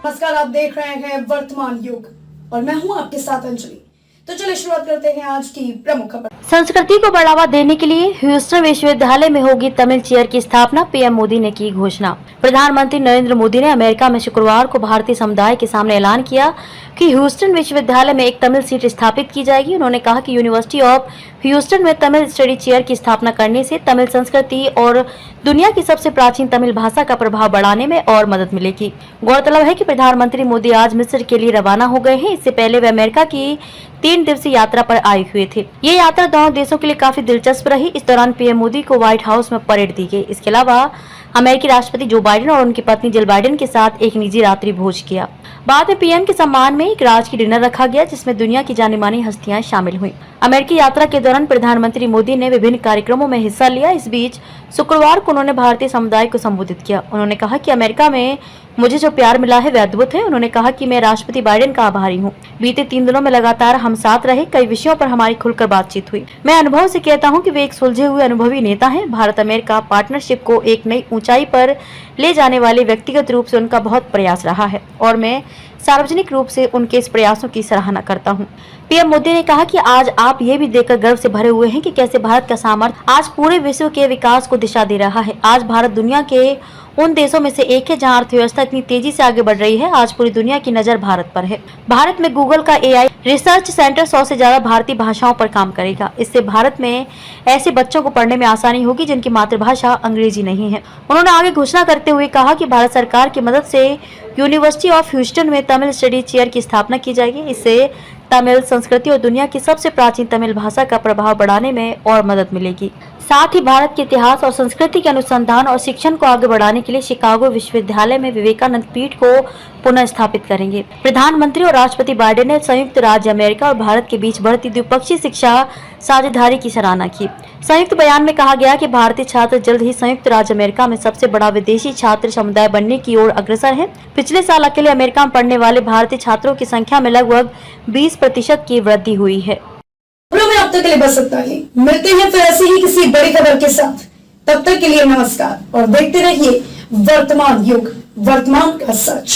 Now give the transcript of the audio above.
नमस्कार, आप देख रहे हैं वर्तमान युग और मैं हूं आपके साथ अंजलि। तो चलिए शुरुआत करते हैं आज की प्रमुख खबर। संस्कृति को बढ़ावा देने के लिए ह्यूस्टन विश्वविद्यालय में होगी तमिल चेयर की स्थापना, पीएम मोदी ने की घोषणा। प्रधानमंत्री नरेंद्र मोदी ने अमेरिका में शुक्रवार को भारतीय समुदाय के सामने ऐलान किया कि ह्यूस्टन विश्वविद्यालय में एक तमिल सीट स्थापित की जाएगी। उन्होंने कहा कि यूनिवर्सिटी ऑफ ह्यूस्टन में तमिल स्टडी चेयर की स्थापना करने से तमिल संस्कृति और दुनिया की सबसे प्राचीन तमिल भाषा का प्रभाव बढ़ाने में और मदद मिलेगी। गौरतलब है कि प्रधानमंत्री मोदी आज मिस्र के लिए रवाना हो गए हैं। इससे पहले वे अमेरिका की 3 दिवसीय यात्रा पर आए हुए थे। ये यात्रा दोनों देशों के लिए काफी दिलचस्प रही। इस दौरान पीएम मोदी को व्हाइट हाउस में परेड दी गई। इसके अलावा अमेरिकी राष्ट्रपति जो बाइडेन और उनकी पत्नी जिल बाइडेन के साथ एक निजी रात्रि भोज किया। बाद में पीएम के सम्मान में एक राजकीय डिनर रखा गया, जिसमें दुनिया की जानी मानी हस्तियां शामिल हुईं। अमेरिकी यात्रा के दौरान प्रधानमंत्री मोदी ने विभिन्न कार्यक्रमों में हिस्सा लिया। इस बीच शुक्रवार को उन्होंने भारतीय समुदाय को संबोधित किया। उन्होंने कहा कि अमेरिका में मुझे जो प्यार मिला है वह अद्भुत है। उन्होंने कहा कि मैं राष्ट्रपति बाइडेन का आभारी हूँ। बीते 3 दिनों में लगातार हम साथ रहे, कई विषयों पर हमारी खुलकर बातचीत हुई। मैं अनुभव से कहता हूँ कि वे एक सुलझे हुए अनुभवी नेता हैं। भारत अमेरिका पार्टनरशिप को एक नई ऊंचाई पर ले जाने वाले व्यक्तिगत रूप से उनका बहुत प्रयास रहा है और मैं सार्वजनिक रूप से उनके इस प्रयासों की सराहना करता हूं। पीएम मोदी ने कहा कि आज आप ये भी देखकर गर्व से भरे हुए हैं कि कैसे भारत का सामर्थ्य आज पूरे विश्व के विकास को दिशा दे रहा है। आज भारत दुनिया के उन देशों में से एक है जहां अर्थव्यवस्था इतनी तेजी से आगे बढ़ रही है। आज पूरी दुनिया की नजर भारत पर है। भारत में गूगल का एआई रिसर्च सेंटर 100 से ज्यादा भारतीय भाषाओं पर काम करेगा। इससे भारत में ऐसे बच्चों को पढ़ने में आसानी होगी जिनकी मातृभाषा अंग्रेजी नहीं है। उन्होंने आगे घोषणा करते हुए कहा कि भारत सरकार की मदद से यूनिवर्सिटी ऑफ ह्यूस्टन में तमिल स्टडी चेयर की स्थापना की जाएगी। इससे तमिल संस्कृति और दुनिया की सबसे प्राचीन तमिल भाषा का प्रभाव बढ़ाने में और मदद मिलेगी। साथ ही भारत के इतिहास और संस्कृति के अनुसंधान और शिक्षण को आगे बढ़ाने के लिए शिकागो विश्वविद्यालय में विवेकानंद पीठ को पुनः स्थापित करेंगे। प्रधानमंत्री और राष्ट्रपति बाइडेन ने संयुक्त राज्य अमेरिका और भारत के बीच बढ़ती द्विपक्षीय शिक्षा साझेदारी की सराहना की। संयुक्त बयान में कहा गया कि भारतीय छात्र जल्द ही संयुक्त राज्य अमेरिका में सबसे बड़ा विदेशी छात्र समुदाय बनने की ओर अग्रसर है। पिछले साल अकेले अमेरिका में पढ़ने वाले भारतीय छात्रों की संख्या में लगभग 20% की वृद्धि हुई है। अब तक के लिए बस इतना ही। मिलते हैं फिर ऐसी ही किसी बड़ी खबर के साथ। तब तक के लिए नमस्कार और देखते रहिए वर्तमान युग, वर्तमान का सच।